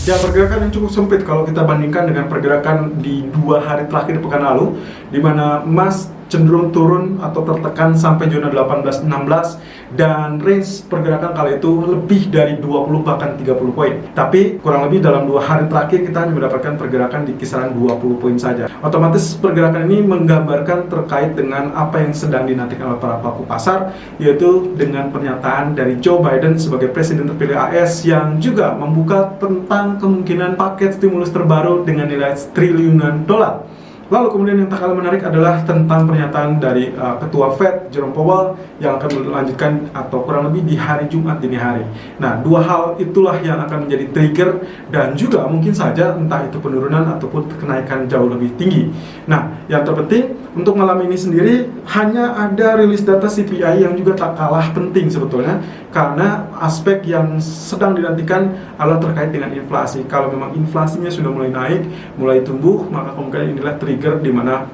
Ya, pergerakan yang cukup sempit kalau kita bandingkan dengan pergerakan di 2 hari terakhir pekan lalu, di mana emas cenderung turun atau tertekan sampai zona 18-16 dan range pergerakan kali itu lebih dari 20 bahkan 30 poin. Tapi kurang lebih dalam 2 hari terakhir kita hanya mendapatkan pergerakan di kisaran 20 poin saja. Otomatis pergerakan ini menggambarkan terkait dengan apa yang sedang dinantikan oleh para pelaku pasar, yaitu dengan pernyataan dari Joe Biden sebagai presiden terpilih AS yang juga membuka tentang kemungkinan paket stimulus terbaru dengan nilai triliunan dolar. Lalu kemudian yang tak kalah menarik adalah tentang pernyataan dari Ketua Fed, Jerome Powell, yang akan melanjutkan atau kurang lebih di hari Jumat dini hari. Nah, dua hal itulah yang akan menjadi trigger dan juga mungkin saja entah itu penurunan ataupun kenaikan jauh lebih tinggi. Nah, yang terpenting untuk malam ini sendiri hanya ada rilis data CPI yang juga tak kalah penting sebetulnya, karena aspek yang sedang dinantikan adalah terkait dengan inflasi. Kalau memang inflasinya sudah mulai naik, mulai tumbuh, maka kemungkinan inilah trigger di mana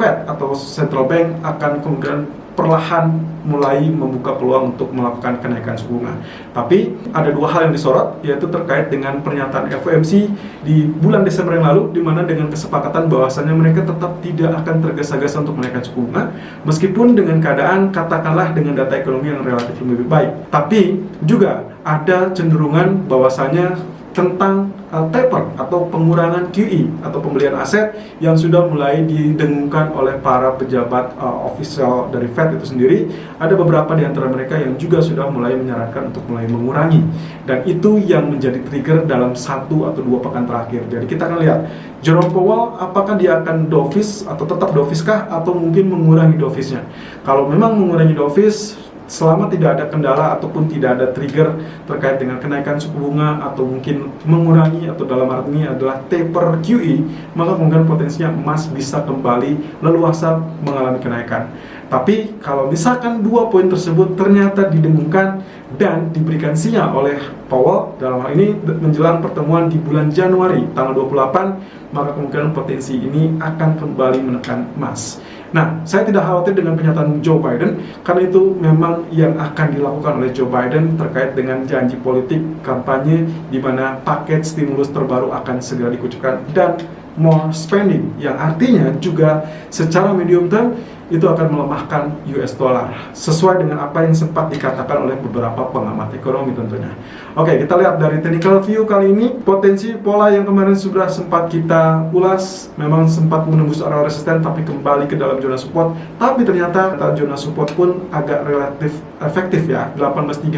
Fed atau Central Bank akan kemungkinan perlahan mulai membuka peluang untuk melakukan kenaikan suku bunga. Tapi ada dua hal yang disorot, yaitu terkait dengan pernyataan FOMC di bulan Desember yang lalu, di mana dengan kesepakatan bahwasannya mereka tetap tidak akan tergesa-gesa untuk menaikkan suku bunga, meskipun dengan keadaan katakanlah dengan data ekonomi yang relatif lebih baik. Tapi juga ada cenderungan bahwasanya tentang taper atau pengurangan QE atau pembelian aset yang sudah mulai didengungkan oleh para pejabat ofisial dari Fed itu sendiri. Ada beberapa di antara mereka yang juga sudah mulai menyarankan untuk mulai mengurangi, dan itu yang menjadi trigger dalam 1 atau 2 pekan terakhir. Jadi kita akan lihat Jerome Powell apakah dia akan dovish atau tetap dovish-kah atau mungkin mengurangi dovish-nya. Kalau memang mengurangi dovish, selama tidak ada kendala ataupun tidak ada trigger terkait dengan kenaikan suku bunga atau mungkin mengurangi atau dalam arti ini adalah taper QE, maka kemungkinan potensinya emas bisa kembali leluasa mengalami kenaikan. Tapi kalau misalkan 2 poin tersebut ternyata didengungkan dan diberikan sinyal oleh Powell dalam hal ini menjelang pertemuan di bulan Januari tanggal 28, maka kemungkinan potensi ini akan kembali menekan emas. Nah, saya tidak khawatir dengan pernyataan Joe Biden, karena itu memang yang akan dilakukan oleh Joe Biden terkait dengan janji politik kampanye di mana paket stimulus terbaru akan segera dikucurkan dan more spending, yang artinya juga secara medium term itu akan melemahkan US dollar sesuai dengan apa yang sempat dikatakan oleh beberapa pengamat ekonomi tentunya. Oke, kita lihat dari technical view kali ini, potensi pola yang kemarin sudah sempat kita ulas memang sempat menembus area resisten tapi kembali ke dalam zona support, tapi ternyata zona support pun agak relatif efektif ya. 1838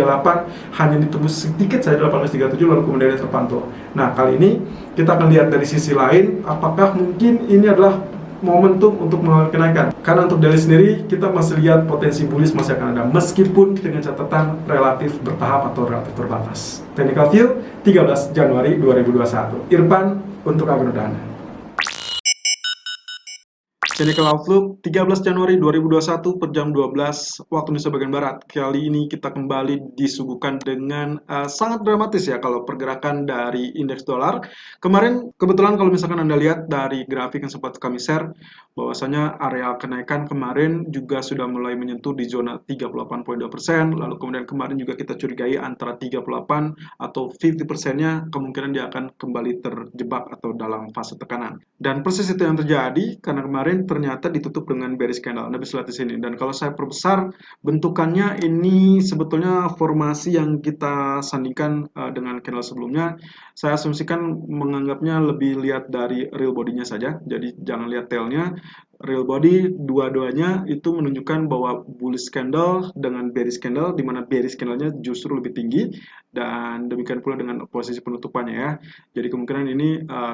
hanya ditembus sedikit saja 1837 lalu kemudian terpantul. Nah, kali ini kita akan lihat dari sisi lain apakah mungkin ini adalah momentum untuk mengalami kenaikan. Karena untuk daily sendiri kita masih lihat potensi bullish masih akan ada meskipun dengan catatan relatif bertahap atau relatif terbatas. Technical view 13 Januari 2021. Irfan untuk Agrodana. Technical Outlook 13 Januari 2021 per jam 12 waktu Indonesia bagian Barat. Kali ini kita kembali disuguhkan dengan sangat dramatis ya kalau pergerakan dari indeks dolar. Kemarin kebetulan kalau misalkan Anda lihat dari grafik yang sempat kami share, bahwasanya area kenaikan kemarin juga sudah mulai menyentuh di zona 38,2%, lalu kemudian kemarin juga kita curigai antara 38 atau 50%-nya kemungkinan dia akan kembali terjebak atau dalam fase tekanan. Dan persis itu yang terjadi karena kemarin ternyata ditutup dengan bearish candle. Anda bisa lihat di sini. Dan kalau saya perbesar bentukannya, ini sebetulnya formasi yang kita sandingkan dengan candle sebelumnya. Saya asumsikan menganggapnya lebih lihat dari real body-nya saja. Jadi jangan lihat tail-nya. Real body dua-duanya itu menunjukkan bahwa bullish candle dengan bearish candle, di mana bearish candle-nya justru lebih tinggi, dan demikian pula dengan posisi penutupannya ya. Jadi kemungkinan ini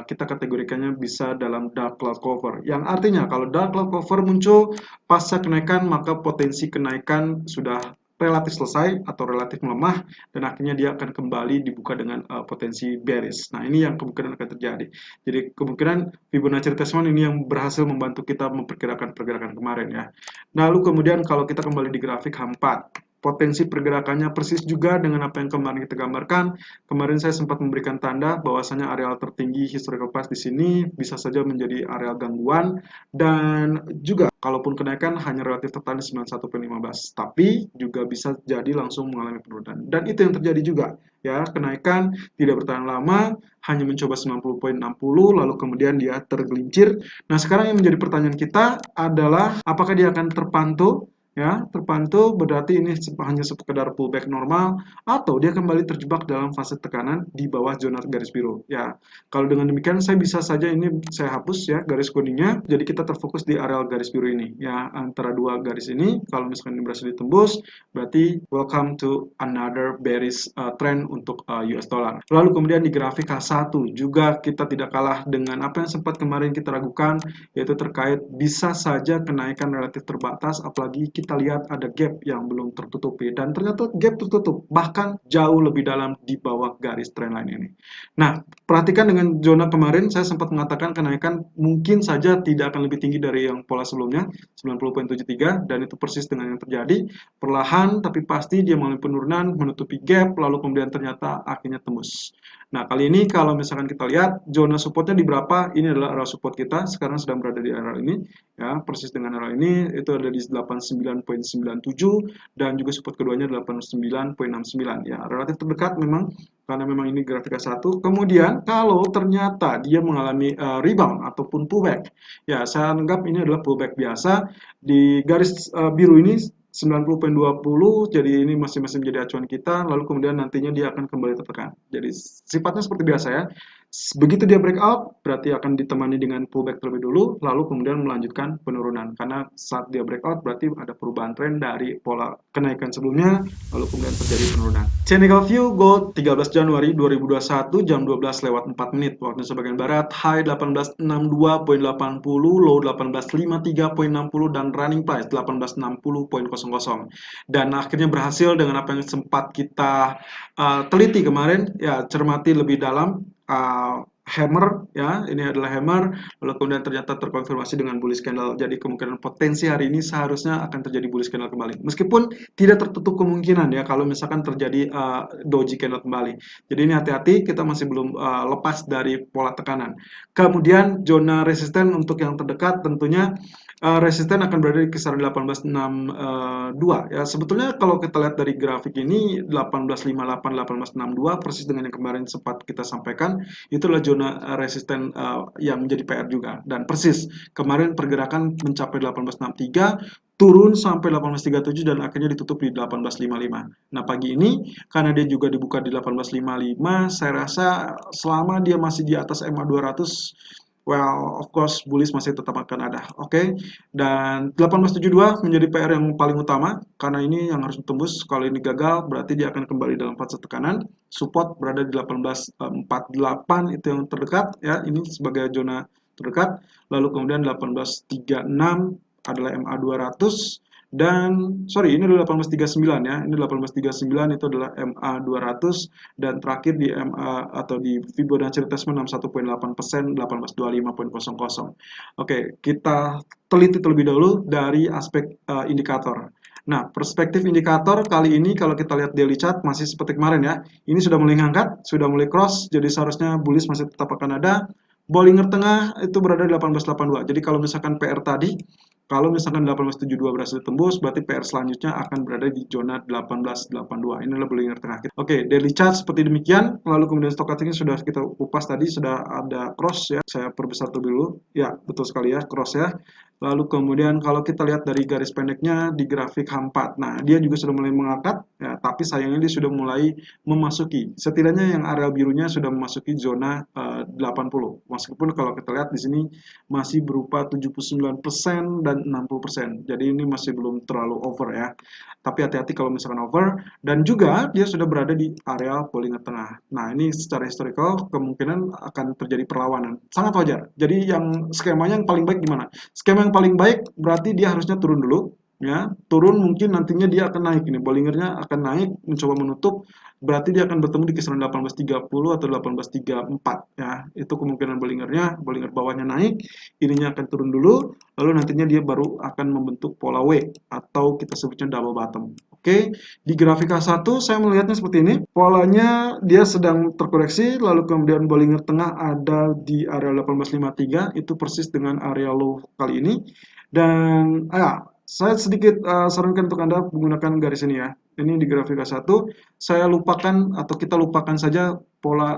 kita kategorikannya bisa dalam dark cloud cover, yang artinya kalau dark cloud cover muncul pasca kenaikan, maka potensi kenaikan sudah relatif selesai atau relatif melemah, dan akhirnya dia akan kembali dibuka dengan potensi bearish. Nah, ini yang kemungkinan akan terjadi. Jadi kemungkinan Fibonacci retracement ini yang berhasil membantu kita memperkirakan pergerakan kemarin ya. Lalu kemudian kalau kita kembali di grafik H4, potensi pergerakannya persis juga dengan apa yang kemarin kita gambarkan. Kemarin saya sempat memberikan tanda bahwasanya areal tertinggi historical price di sini bisa saja menjadi areal gangguan, dan juga kalaupun kenaikan hanya relatif tertahan di 91.15, tapi juga bisa jadi langsung mengalami penurunan. Dan itu yang terjadi juga ya, kenaikan tidak bertahan lama, hanya mencoba 90.60 lalu kemudian dia tergelincir. Nah, sekarang yang menjadi pertanyaan kita adalah apakah dia akan terpantau? Ya, terpantau berarti ini hanya sekedar pullback normal, atau dia kembali terjebak dalam fase tekanan di bawah zona garis biru. Ya, kalau dengan demikian saya bisa saja ini saya hapus ya garis kuningnya, jadi kita terfokus di areal garis biru ini ya, antara dua garis ini. Kalau misalkan ini berhasil ditembus, berarti welcome to another bearish trend untuk US dollar. Lalu kemudian di grafik H1 juga kita tidak kalah dengan apa yang sempat kemarin kita ragukan, yaitu terkait bisa saja kenaikan relatif terbatas, apalagi kita lihat ada gap yang belum tertutupi, dan ternyata gap tertutup bahkan jauh lebih dalam di bawah garis trendline ini. Nah, perhatikan dengan zona kemarin saya sempat mengatakan kenaikan mungkin saja tidak akan lebih tinggi dari yang pola sebelumnya 90.73, dan itu persis dengan yang terjadi. Perlahan tapi pasti dia mengalami penurunan, menutupi gap, lalu kemudian ternyata akhirnya tembus. Nah, kali ini kalau misalkan kita lihat zona supportnya di berapa, ini adalah area support kita, sekarang sedang berada di area ini, ya, persis dengan area ini, itu ada di 89.97, dan juga support keduanya 89.69, ya, relatif terdekat memang, karena memang ini grafik H1. Kemudian kalau ternyata dia mengalami rebound ataupun pullback, ya, saya anggap ini adalah pullback biasa, di garis biru ini 90.20, jadi ini masih menjadi acuan kita, lalu kemudian nantinya dia akan kembali tertekan. Jadi sifatnya seperti biasa ya. Begitu dia breakout, berarti akan ditemani dengan pullback terlebih dulu, lalu kemudian melanjutkan penurunan. Karena saat dia breakout berarti ada perubahan tren dari pola kenaikan sebelumnya, lalu kemudian terjadi penurunan. Technical view gold 13 Januari 2021 jam 12 lewat 4 menit waktu sebagian barat, high 1862.80, low 1853.60, dan running price 1860.00. Dan akhirnya berhasil dengan apa yang sempat kita teliti kemarin, ya, cermati lebih dalam. Hammer ya, ini adalah hammer, lalu kemudian ternyata terkonfirmasi dengan bullish candle. Jadi kemungkinan potensi hari ini seharusnya akan terjadi bullish candle kembali, meskipun tidak tertutup kemungkinan ya kalau misalkan terjadi doji candle kembali. Jadi ini hati-hati, kita masih belum lepas dari pola tekanan. Kemudian zona resisten untuk yang terdekat tentunya resisten akan berada di kisaran 1862 ya. Sebetulnya kalau kita lihat dari grafik ini 1858 1862 persis dengan yang kemarin sempat kita sampaikan, itu adalah zona resisten yang menjadi PR juga, dan persis kemarin pergerakan mencapai 1863, turun sampai 1837, dan akhirnya ditutup di 1855. Nah, pagi ini karena dia juga dibuka di 1855, saya rasa selama dia masih di atas MA 200, well, of course, bullish masih tetap akan ada. Oke. Dan 1872 menjadi PR yang paling utama, karena ini yang harus ditembus. Kalau ini gagal, berarti dia akan kembali dalam fase tekanan. Support berada di 1848, itu yang terdekat ya. Ini sebagai zona terdekat. Lalu kemudian 1836 adalah MA 200, dan sorry, ini adalah 1839 ya. Ini 1839, itu adalah MA 200, dan terakhir di MA atau di Fibonacci retracement 61.8%, 1825.00. Oke, kita teliti terlebih dahulu dari aspek indikator. Nah, perspektif indikator kali ini kalau kita lihat daily chart masih seperti kemarin ya. Ini sudah mulai ngangkat, sudah mulai cross, jadi seharusnya bullish masih tetap akan ada. Bollinger Tengah itu berada di 1882. Jadi kalau misalkan PR tadi, kalau misalkan 1872 berhasil tembus, berarti PR selanjutnya akan berada di zona 1882. Ini adalah Bollinger Tengah. Oke, daily chart seperti demikian. Lalu kemudian stokastiknya sudah kita kupas tadi, sudah ada cross ya. Saya perbesar terlebih dulu. Ya, betul sekali ya, cross ya. Lalu kemudian kalau kita lihat dari garis pendeknya di grafik H4, nah dia juga sudah mulai mengangkat, ya, tapi sayangnya dia sudah mulai memasuki, setidaknya yang area birunya sudah memasuki zona 80. Meskipun kalau kita lihat di sini masih berupa 79% dan 60%. Jadi ini masih belum terlalu over ya. Tapi hati-hati kalau misalkan over, dan juga dia sudah berada di area Bollinger Tengah. Nah, ini secara historical kemungkinan akan terjadi perlawanan. Sangat wajar. Jadi yang skemanya yang paling baik gimana? Skema yang paling baik berarti dia harusnya turun dulu, ya. Turun mungkin nantinya dia akan naik, ini Bollingernya akan naik, mencoba menutup, berarti dia akan bertemu di kisaran 1830 atau 1834 ya. Itu kemungkinan Bollingernya, Bollinger bawahnya naik, ininya akan turun dulu, lalu nantinya dia baru akan membentuk pola W atau kita sebutnya double bottom. Oke, di grafik H1 saya melihatnya seperti ini. Polanya dia sedang terkoreksi, lalu kemudian Bollinger Tengah ada di area 1853, itu persis dengan area low kali ini. Dan saya sedikit sarankan untuk Anda menggunakan garis ini ya. Ini di grafik H1, saya lupakan atau kita lupakan saja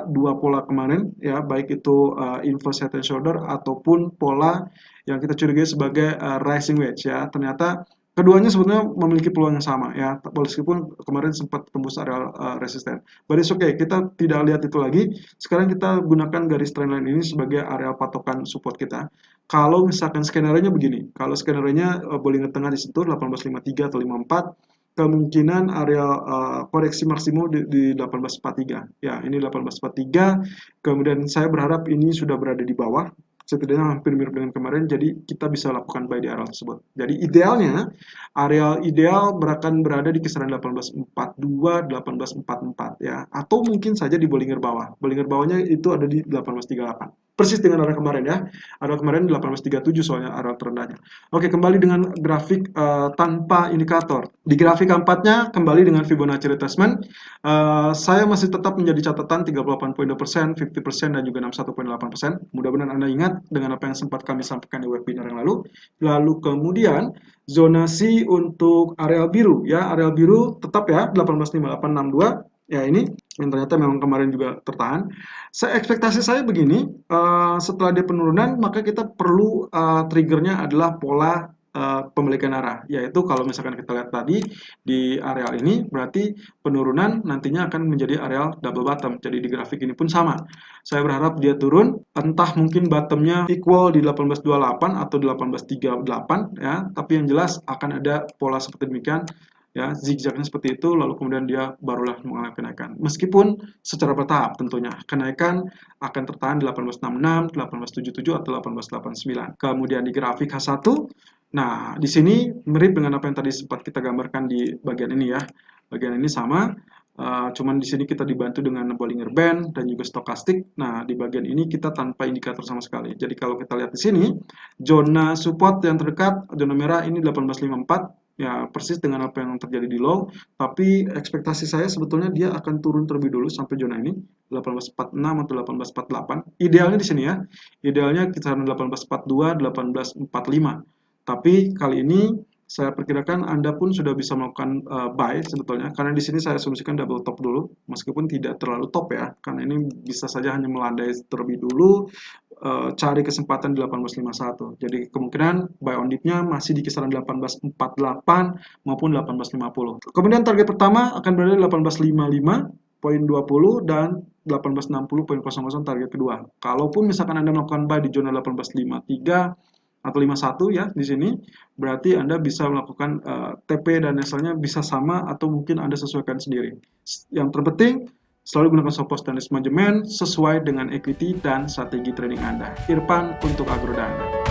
dua pola kemarin ya, baik itu inverse head and shoulder ataupun pola yang kita curigai sebagai rising wedge ya. Ternyata keduanya sebetulnya memiliki peluang yang sama ya, meskipun kemarin sempat tembus area resisten. But it's okay, kita tidak lihat itu lagi. Sekarang kita gunakan garis trendline ini sebagai area patokan support kita. Kalau misalkan skenario-nya begini, kalau skenario-nya Bollinger Tengah disentuh 1853 atau 54, kemungkinan area koreksi maksimum di 1843. Ya, ini 1843. Kemudian saya berharap ini sudah berada di bawah, setidaknya hampir mirip dengan kemarin, jadi kita bisa lakukan buy di area tersebut. Jadi idealnya, area ideal akan berada di kisaran 1842, 1844 ya, atau mungkin saja di Bollinger bawah. Bollinger bawahnya itu ada di 1838. Persis dengan area kemarin ya. Area kemarin 1837 soalnya area terendahnya. Oke, kembali dengan grafik tanpa indikator. Di grafik keempatnya kembali dengan Fibonacci retracement. Saya masih tetap menjadi catatan 38.2%, 50% dan juga 61.8%. Mudah-mudahan Anda ingat dengan apa yang sempat kami sampaikan di webinar yang lalu. Lalu kemudian zonasi untuk area biru ya, area biru tetap ya 185862 ya, ini yang ternyata memang kemarin juga tertahan. Ekspektasi saya begini, setelah dia penurunan maka kita perlu triggernya adalah pola pembalikan arah, yaitu kalau misalkan kita lihat tadi di areal ini berarti penurunan nantinya akan menjadi areal double bottom. Jadi di grafik ini pun sama. Saya berharap dia turun, entah mungkin bottomnya equal di 1828 atau 1838 ya, tapi yang jelas akan ada pola seperti demikian ya, zigzagnya seperti itu, lalu kemudian dia barulah mengalami kenaikan. Meskipun secara bertahap tentunya, kenaikan akan tertahan di 1866, 1877 atau 1889. Kemudian di grafik H1, nah di sini mirip dengan apa yang tadi sempat kita gambarkan di bagian ini ya. Bagian ini sama, cuman di sini kita dibantu dengan Bollinger Band dan juga stokastik. Nah, di bagian ini kita tanpa indikator sama sekali. Jadi kalau kita lihat di sini, zona support yang terdekat, zona merah ini 1854, ya persis dengan apa yang terjadi di low, tapi ekspektasi saya sebetulnya dia akan turun terlebih dulu sampai zona ini 1846 atau 1848. Idealnya di sini ya, idealnya kisaran 1842, 1845. Tapi kali ini saya perkirakan Anda pun sudah bisa melakukan buy sebetulnya, karena di sini saya asumsikan double top dulu, meskipun tidak terlalu top ya, karena ini bisa saja hanya melandai terlebih dulu, cari kesempatan di 1851. Jadi kemungkinan buy on dip-nya masih di kisaran 1848 maupun 1850. Kemudian target pertama akan berada di 1855.20 dan 1860.00 target kedua. Kalaupun misalkan Anda melakukan buy di zona 1853 atau 51 ya di sini, berarti Anda bisa melakukan TP dan hasilnya bisa sama atau mungkin Anda sesuaikan sendiri. Yang terpenting selalu gunakan stop loss dan risk management sesuai dengan equity dan strategi trading Anda. Irfan untuk Agrodana.